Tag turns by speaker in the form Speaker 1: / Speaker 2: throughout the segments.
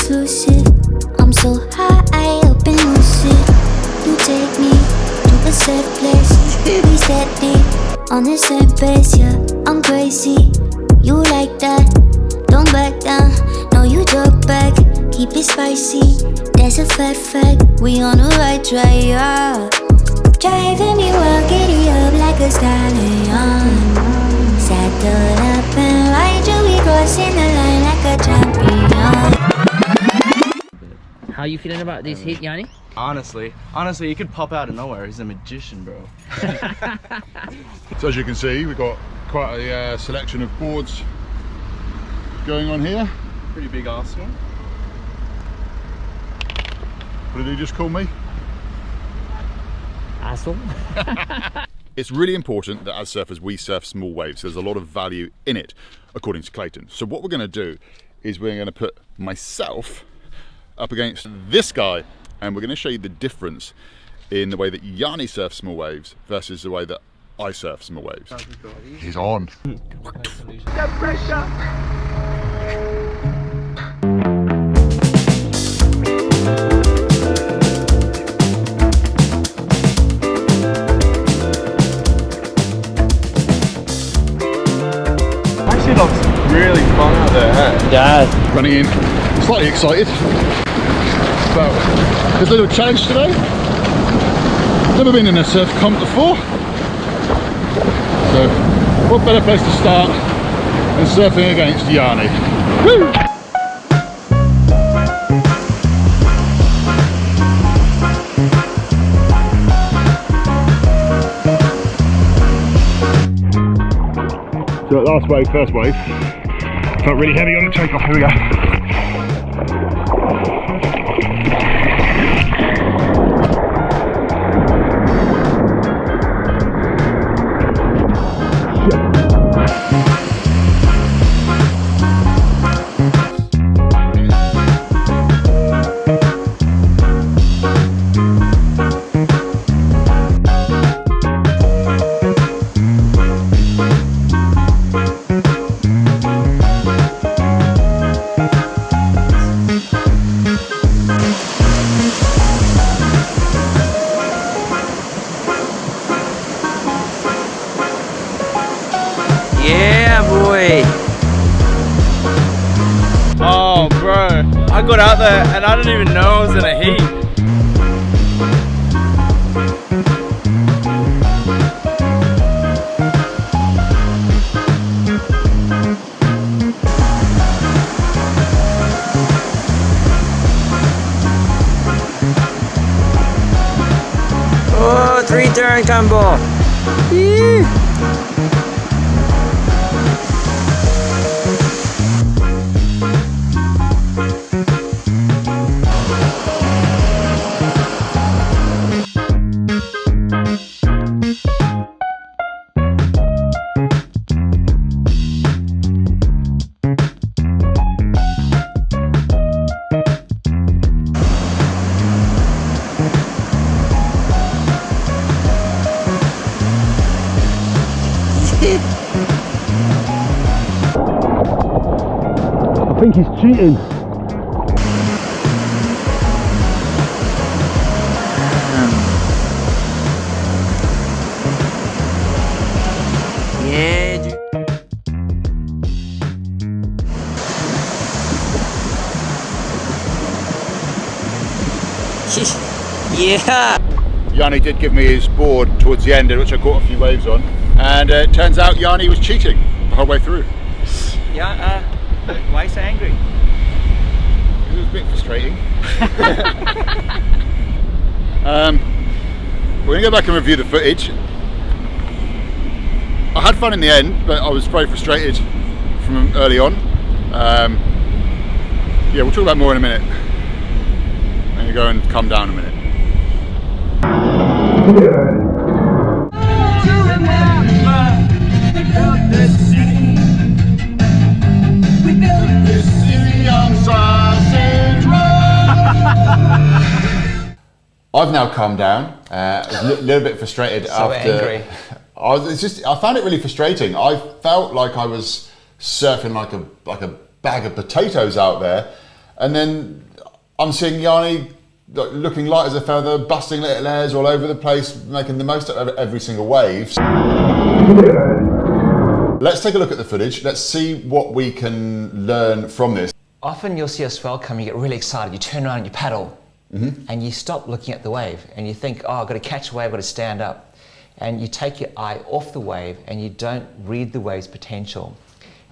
Speaker 1: intrusive. I'm so high up and lucid. You take me to a safe place. We steady on the same pace, yeah. I'm crazy, you like that. Don't back down, no you talk back. Keep it spicy, there's a fat fact. We on the right track, yeah. Driving me wild, giddy up like a stallion. Saddle up and ride you, we crossing the line like a champion.
Speaker 2: How are you feeling about this hit, Yani?
Speaker 3: Honestly, he could pop out of nowhere. He's a magician, bro.
Speaker 4: So as you can see, we've got quite a selection of boards going on here.
Speaker 3: Pretty big arsenal.
Speaker 4: What did he just call me?
Speaker 2: Asshole.
Speaker 4: It's really important that as surfers we surf small waves. There's a lot of value in it, according to Clayton. So what we're going to do is we're going to put myself up against this guy, and we're going to show you the difference in the way that Yani surfs small waves versus the way that I surf small waves. He's on.
Speaker 3: The pressure. Actually looks really fun out there, hey?
Speaker 2: Yeah.
Speaker 4: Running in, slightly excited. But there's a little challenge today. Never been in a surf comp before. So what better place to start than surfing against Yani. Woo! So last wave, first wave, felt really heavy on the takeoff. Here we go.
Speaker 2: Yeah, boy.
Speaker 3: Oh, bro. I got out there and I didn't even know I was in a heat.
Speaker 2: Oh, 3-turn combo. Yee.
Speaker 4: I think he's cheating.
Speaker 2: Yeah, dude. Yeah.
Speaker 4: Yani did give me his board towards the end, which I caught a few waves on, and it turns out Yani was cheating the whole way through.
Speaker 2: Yeah, why so angry?
Speaker 4: It was a bit frustrating. We're going to go back and review the footage. I had fun in the end, but I was very frustrated from early on. Yeah, we'll talk about more in a minute. I'm going to go and calm down a minute. I've now calmed down. I was a little bit frustrated
Speaker 2: So
Speaker 4: after.
Speaker 2: angry.
Speaker 4: I found it really frustrating. I felt like I was surfing like a bag of potatoes out there, And then I'm seeing Yani looking light as a feather, busting little airs all over the place, making the most out of every single wave. Let's take a look at the footage. Let's see what we can learn from this.
Speaker 5: Often you'll see a swell come, you get really excited, you turn around and you paddle, and you stop looking at the wave, and you think, oh, I've got to catch a wave, I've got to stand up. And you take your eye off the wave, and you don't read the wave's potential.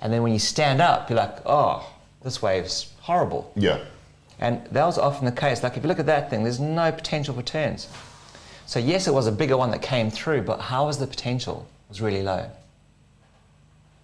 Speaker 5: And then when you stand up, you're like, oh, this wave's horrible.
Speaker 4: Yeah.
Speaker 5: And that was often the case. Like if you look at that thing, there's no potential for turns. So yes, it was a bigger one that came through, but how was the potential? It was really low.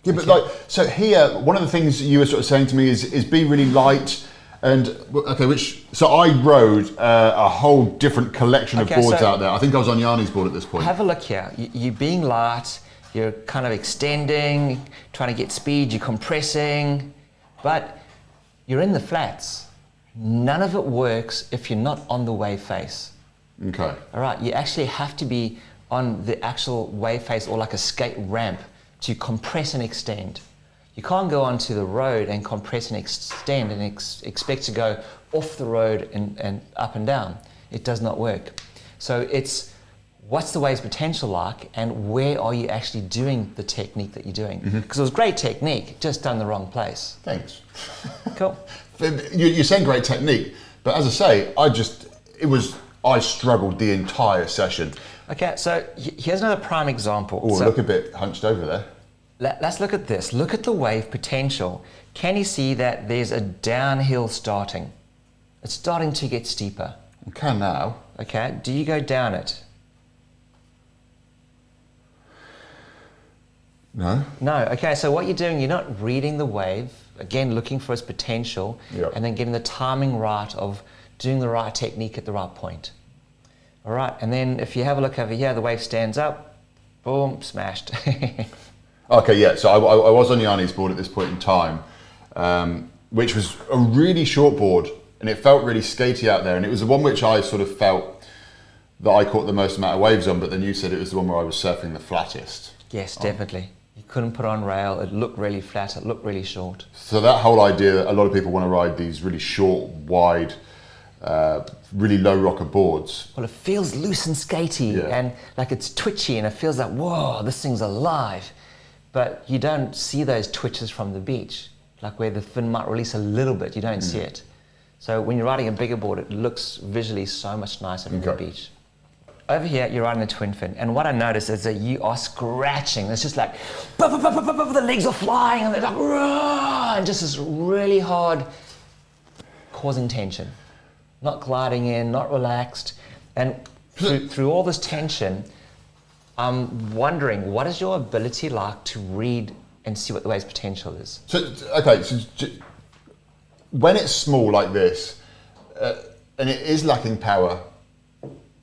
Speaker 4: Yeah, but like, so here, one of the things you were sort of saying to me is be really light, and okay, so I rode a whole different collection of boards out there. I think I was on Yani's board at this point.
Speaker 5: Have a look here. You're being light, you're kind of extending, trying to get speed, you're compressing, but you're in the flats. None of it works if you're not on the wave face.
Speaker 4: Okay.
Speaker 5: All right, you actually have to be on the actual wave face or like a skate ramp to compress and extend. You can't go onto the road and compress and extend and expect to go off the road and up and down. It does not work. So it's what's the wave's potential like, and where are you actually doing the technique that you're doing? Because it was great technique, just done the wrong place.
Speaker 4: Thanks.
Speaker 5: Cool.
Speaker 4: You're saying great technique, but as I say, I struggled the entire session.
Speaker 5: Okay, so here's another prime example.
Speaker 4: Oh,
Speaker 5: so
Speaker 4: look a bit hunched over there.
Speaker 5: Let's look at this. Look at the wave potential. Can you see that there's a downhill starting? It's starting to get steeper.
Speaker 4: I can now.
Speaker 5: Okay, do you go down it?
Speaker 4: No.
Speaker 5: No, okay, so what you're doing, you're not reading the wave, again, looking for its potential, and then getting the timing right of doing the right technique at the right point. All right, and then if you have a look over here, the wave stands up, boom, smashed.
Speaker 4: Okay, yeah, so I was on Yani's board at this point in time, which was a really short board, and it felt really skatey out there, and it was the one which I sort of felt that I caught the most amount of waves on, but then you said it was the one where I was surfing the flattest.
Speaker 5: Yes, definitely. You couldn't put on rail, it looked really flat, it looked really short.
Speaker 4: So that whole idea, a lot of people want to ride these really short, wide, really low rocker boards.
Speaker 5: Well, it feels loose and skatey, and like it's twitchy, and it feels like, whoa, this thing's alive. But you don't see those twitches from the beach, like where the fin might release a little bit, you don't see it. So when you're riding a bigger board, it looks visually so much nicer from the beach. Over here, you're riding the twin fin, and what I notice is that you are scratching. It's just like, the legs are flying, and they're like, rah, and just this really hard, causing tension. Not gliding in, not relaxed. And through all this tension, I'm wondering, what is your ability like to read and see what the wave's potential is?
Speaker 4: So, okay, so when it's small like this, and it is lacking power,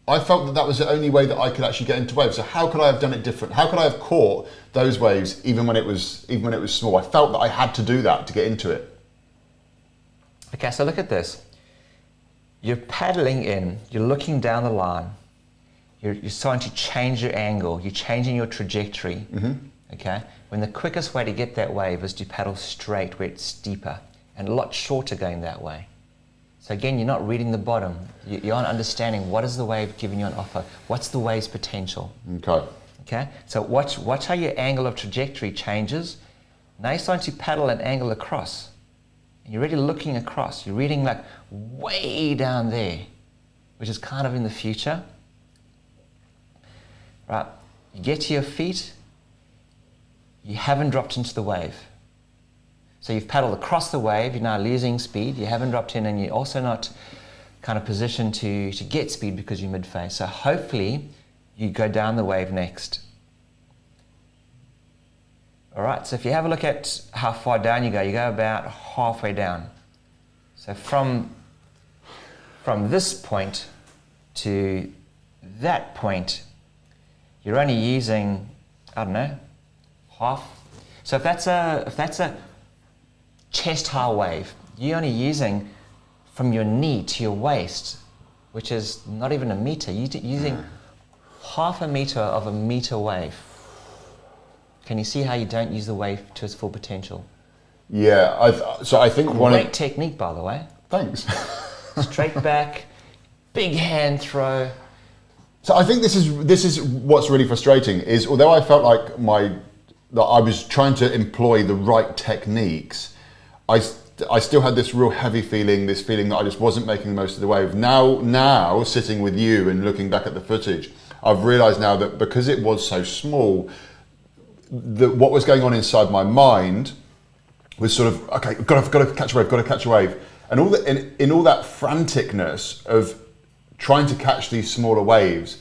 Speaker 4: I felt that was the only way that I could actually get into waves. So how could I have done it different? How could I have caught those waves even when it was small? I felt that I had to do that to get into it.
Speaker 5: Okay, so look at this. You're paddling in, you're looking down the line, you're starting to change your angle, you're changing your trajectory, okay? When the quickest way to get that wave is to paddle straight where it's steeper and a lot shorter going that way. So again, you're not reading the bottom. You aren't understanding what is the wave giving you an offer. What's the wave's potential?
Speaker 4: Okay.
Speaker 5: Okay, so watch how your angle of trajectory changes. Now you're starting to paddle an angle across. You're really looking across. You're reading like way down there, which is kind of in the future. Right, you get to your feet, you haven't dropped into the wave. So you've paddled across the wave, you're now losing speed, you haven't dropped in, and you're also not kind of positioned to get speed because you're mid-face. So hopefully you go down the wave next. All right, so if you have a look at how far down you go about halfway down. So from this point to that point, you're only using, I don't know, half. So if that's a chest high wave, you're only using from your knee to your waist, which is not even a meter. You're using half a meter of a meter wave. Can you see how you don't use the wave to its full potential?
Speaker 4: Yeah, so I think
Speaker 5: Great technique, by the way.
Speaker 4: Thanks.
Speaker 5: Straight back, big hand throw.
Speaker 4: So I think this is what's really frustrating is although I felt like that I was trying to employ the right techniques, I still had this real heavy feeling, this feeling that I just wasn't making the most of the wave. Now sitting with you and looking back at the footage, I've realised now that because it was so small, that what was going on inside my mind was sort of, okay, got to catch a wave. And in all that franticness of trying to catch these smaller waves,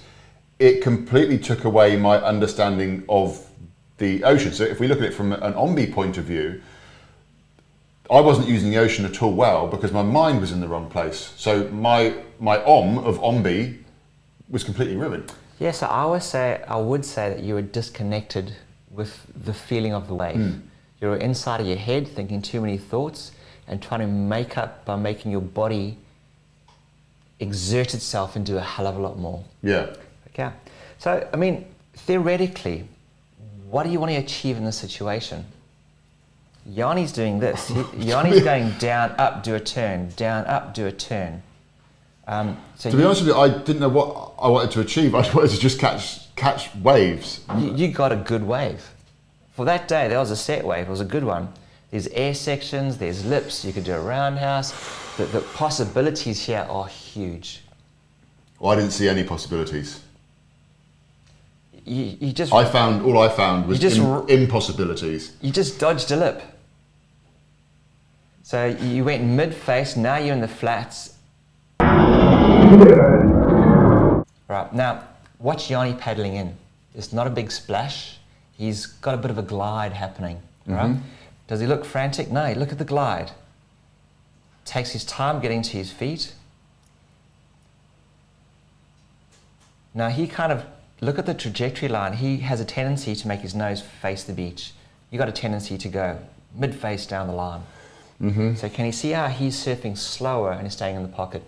Speaker 4: it completely took away my understanding of the ocean. So if we look at it from an Ombi point of view, I wasn't using the ocean at all well because my mind was in the wrong place. So my of Ombi was completely ruined.
Speaker 5: Yeah, so I would say that you were disconnected with the feeling of the wave. You were inside of your head thinking too many thoughts and trying to make up by making your body exert itself and do a hell of a lot more.
Speaker 4: Yeah.
Speaker 5: Okay. So, I mean, theoretically, what do you want to achieve in this situation? Yani's doing this. Yani's going down, up, do a turn, down, up, do a turn.
Speaker 4: To be honest with you, I didn't know what I wanted to achieve. I wanted to just catch waves.
Speaker 5: You got a good wave. For that day, that was a set wave. It was a good one. There's air sections, there's lips, you could do a roundhouse. The possibilities here are huge.
Speaker 4: Well, I didn't see any possibilities.
Speaker 5: You just...
Speaker 4: all I found was impossibilities.
Speaker 5: You just dodged a lip. So you went mid-face, now you're in the flats. Right, now watch Yanni paddling in. It's not a big splash. He's got a bit of a glide happening, right? Does he look frantic? No, look at the glide. Takes his time getting to his feet. Now he kind of, look at the trajectory line. He has a tendency to make his nose face the beach. You got a tendency to go mid-face down the line. So can you see how he's surfing slower and he's staying in the pocket?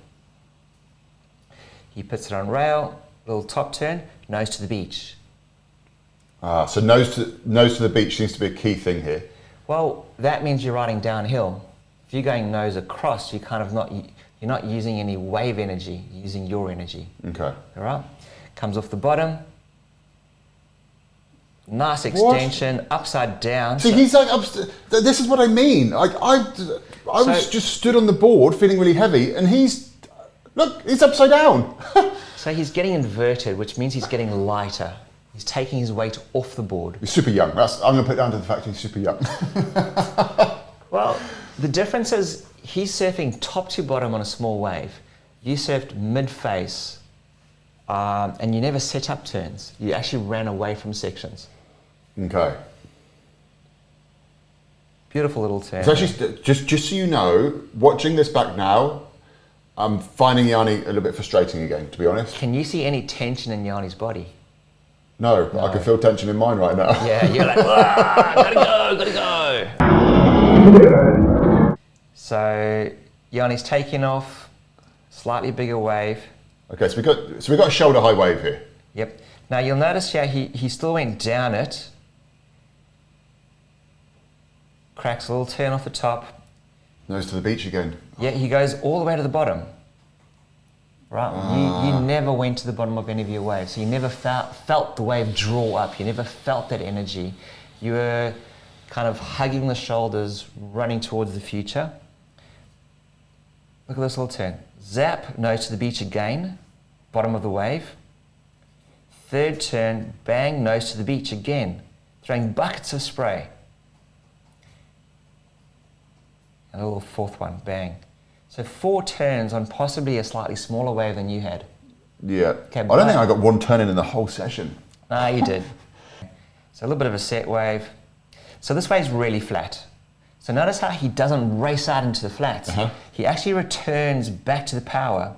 Speaker 5: He puts it on rail, little top turn, nose to the beach.
Speaker 4: So nose to the beach seems to be a key thing here.
Speaker 5: Well, that means you're riding downhill. If you're going nose across, you're not using any wave energy, you're using your energy. Okay. All right? Comes off the bottom. Nice extension, upside down.
Speaker 4: See, he's like, this is what I mean. Like I was just stood on the board feeling really heavy and he's upside down.
Speaker 5: So he's getting inverted, which means he's getting lighter. He's taking his weight off the board.
Speaker 4: He's super young. I'm going to put it down to the fact he's super young.
Speaker 5: Well, the difference is he's surfing top to bottom on a small wave. You surfed mid-face and you never set up turns. You actually ran away from sections.
Speaker 4: Okay.
Speaker 5: Beautiful little turn.
Speaker 4: It's actually, just so you know, watching this back now, I'm finding Yanni a little bit frustrating again, to be honest.
Speaker 5: Can you see any tension in Yanni's body?
Speaker 4: No, I can feel tension in mine right now.
Speaker 5: Yeah, you're like, gotta go. So Yanni's taking off, slightly bigger wave.
Speaker 4: Okay, so we got a shoulder high wave here.
Speaker 5: Yep. Now you'll notice here he still went down it. Cracks a little turn off the top.
Speaker 4: Nose to the beach again.
Speaker 5: Yeah, he goes all the way to the bottom. Right, you never went to the bottom of any of your waves. So you never felt the wave draw up. You never felt that energy. You were kind of hugging the shoulders, running towards the future. Look at this little turn. Zap, nose to the beach again, bottom of the wave. Third turn, bang, nose to the beach again, throwing buckets of spray. And a little fourth one, bang. So 4 turns on possibly a slightly smaller wave than you had.
Speaker 4: Yeah. Okay, I don't think I got 1 turn in the whole session.
Speaker 5: No, you did. So a little bit of a set wave. So this wave's really flat. So notice how he doesn't race out into the flats. He actually returns back to the power,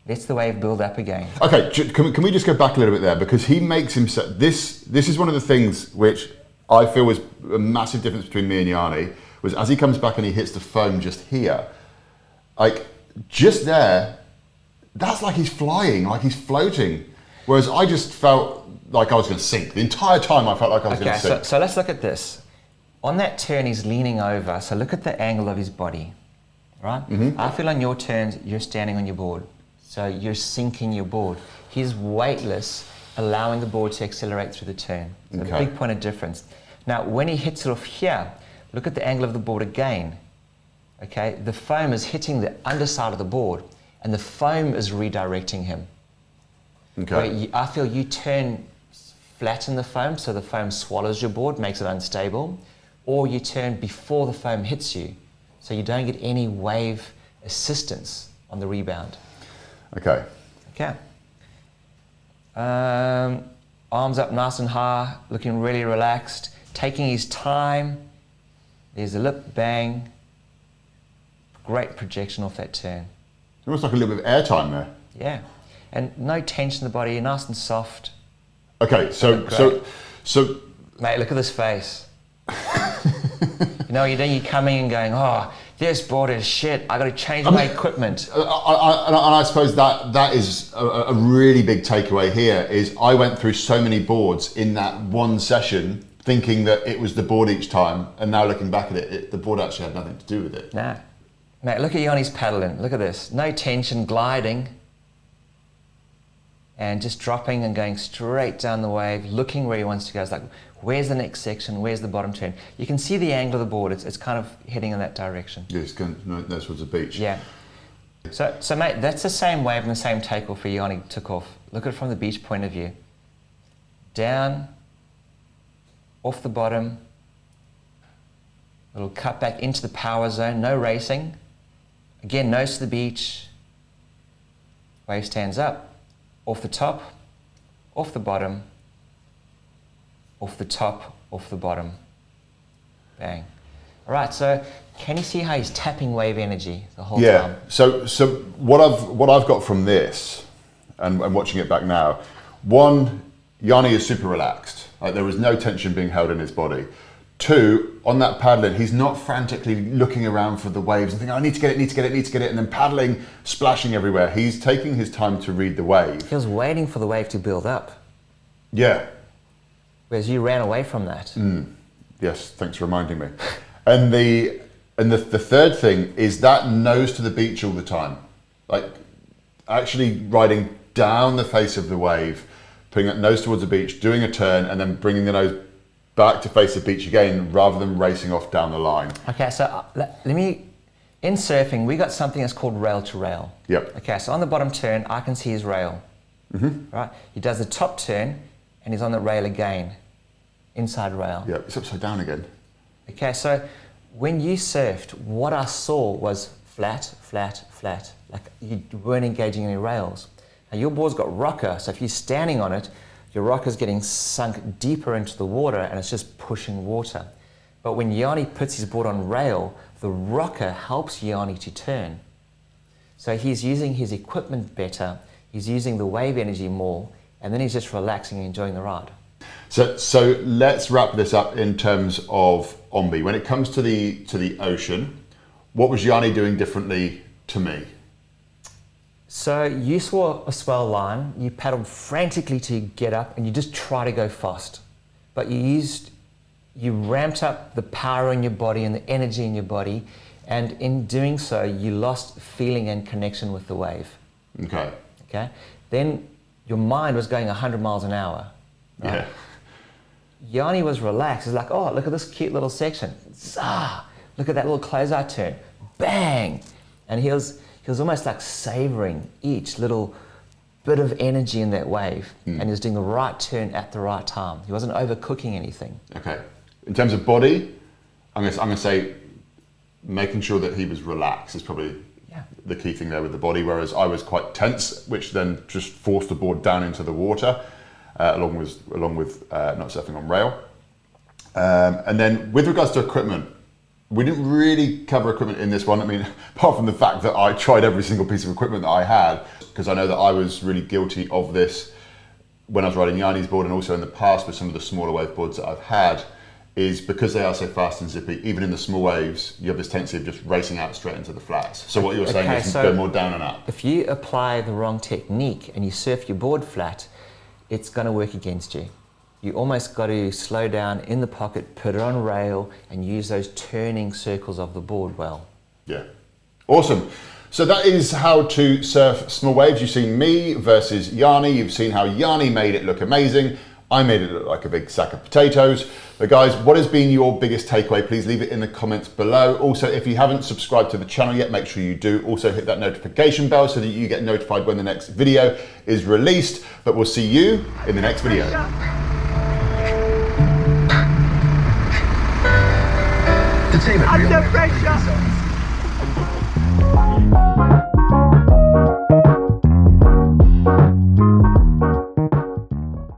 Speaker 5: lets the wave build up again. Okay,
Speaker 4: can we just go back a little bit there? Because he makes himself, this is one of the things which I feel was a massive difference between me and Yanni, was as he comes back and he hits the foam just here, like just there, that's like he's flying, like he's floating. Whereas I just felt like I was going to sink. The entire time I felt like I was going to sink.
Speaker 5: So let's look at this. On that turn, he's leaning over. So look at the angle of his body. right? I feel on your turns, you're standing on your board. So you're sinking your board. He's weightless, allowing the board to accelerate through the turn. So a big point of difference. Now, when he hits it off here, look at the angle of the board again. Okay, the foam is hitting the underside of the board, and the foam is redirecting him. Okay. I feel you turn flat in the foam, so the foam swallows your board, makes it unstable, or you turn before the foam hits you, so you don't get any wave assistance on the rebound.
Speaker 4: Okay.
Speaker 5: Okay. Arms up nice and high, looking really relaxed, taking his time. There's a lip, bang. Great projection off that turn.
Speaker 4: Almost like a little bit of air time there.
Speaker 5: Yeah. And no tension in the body, nice and soft.
Speaker 4: Okay, so
Speaker 5: mate, look at this face. You know, you're coming and going, oh, this board is shit. I got to change my equipment.
Speaker 4: And I suppose that is a really big takeaway here. Is I went through so many boards in that one session, thinking that it was the board each time, and now looking back at it, the board actually had nothing to do with it.
Speaker 5: Nah, mate, look at Yani's paddling. Look at this. No tension, gliding. And just dropping and going straight down the wave, looking where he wants to go. It's like, where's the next section? Where's the bottom turn? You can see the angle of the board. It's kind of heading in that direction.
Speaker 4: Yeah, it's going towards the beach.
Speaker 5: Yeah. So mate, that's the same wave and the same takeoff for Yani took off. Look at it from the beach point of view. Down, off the bottom, little cut back into the power zone, no racing. Again, nose to the beach, wave stands up. Off the top, off the bottom, off the top, off the bottom. Bang. All right, so can you see how he's tapping wave energy the whole time?
Speaker 4: Yeah, so what I've got from this, and watching it back now, one, Yani is super relaxed. Like, there was no tension being held in his body. Two, on that paddling, he's not frantically looking around for the waves and thinking, I need to get it, and then paddling, splashing everywhere. He's taking his time to read the wave.
Speaker 5: He was waiting for the wave to build up.
Speaker 4: Yeah.
Speaker 5: Whereas you ran away from that.
Speaker 4: Yes, thanks for reminding me. And the third thing is that nose to the beach all the time. Like, actually riding down the face of the wave, putting that nose towards the beach, doing a turn, and then bringing the nose back to face the beach again, rather than racing off down the line.
Speaker 5: Okay, so let me, in surfing, we got something that's called rail to rail.
Speaker 4: Yep.
Speaker 5: Okay, so on the bottom turn, I can see his rail. Right? He does the top turn, and he's on the rail again, inside rail.
Speaker 4: Yeah, it's upside down again.
Speaker 5: Okay, so when you surfed, what I saw was flat, flat, flat. Like you weren't engaging any rails. Now your board's got rocker, so if you're standing on it, your rocker's getting sunk deeper into the water and it's just pushing water. But when Yani puts his board on rail, the rocker helps Yani to turn. So he's using his equipment better, he's using the wave energy more, and then he's just relaxing and enjoying the ride.
Speaker 4: So let's wrap this up in terms of Ombi. When it comes to the ocean, what was Yani doing differently to me?
Speaker 5: So you saw a swell line, you paddled frantically to get up and you just try to go fast. But you ramped up the power in your body and the energy in your body, and in doing so, you lost feeling and connection with the wave.
Speaker 4: Okay.
Speaker 5: Okay? Then your mind was going 100 miles an hour. Right?
Speaker 4: Yeah.
Speaker 5: Yani was relaxed. It's like, oh, look at this cute little section. Zah! Look at that little closeout turn. Bang! And he was almost like savoring each little bit of energy in that wave, and he was doing the right turn at the right time. He wasn't overcooking anything.
Speaker 4: Okay. In terms of body, I'm gonna say making sure that he was relaxed is probably the key thing there with the body, whereas I was quite tense, which then just forced the board down into the water, along with not surfing on rail. And then with regards to equipment, we didn't really cover equipment in this one. I mean, apart from the fact that I tried every single piece of equipment that I had, because I know that I was really guilty of this when I was riding Yani's board, and also in the past with some of the smaller wave boards that I've had, is because they are so fast and zippy, even in the small waves, you have this tendency of just racing out straight into the flats. So what you're saying is go more down and up.
Speaker 5: If you apply the wrong technique and you surf your board flat, it's going to work against you. You almost got to slow down in the pocket, put it on rail, and use those turning circles of the board well.
Speaker 4: Yeah. Awesome. So that is how to surf small waves. You've seen me versus Yani. You've seen how Yani made it look amazing. I made it look like a big sack of potatoes. But guys, what has been your biggest takeaway? Please leave it in the comments below. Also, if you haven't subscribed to the channel yet, make sure you do. Also hit that notification bell so that you get notified when the next video is released. But we'll see you in the next video.
Speaker 6: Under pressure.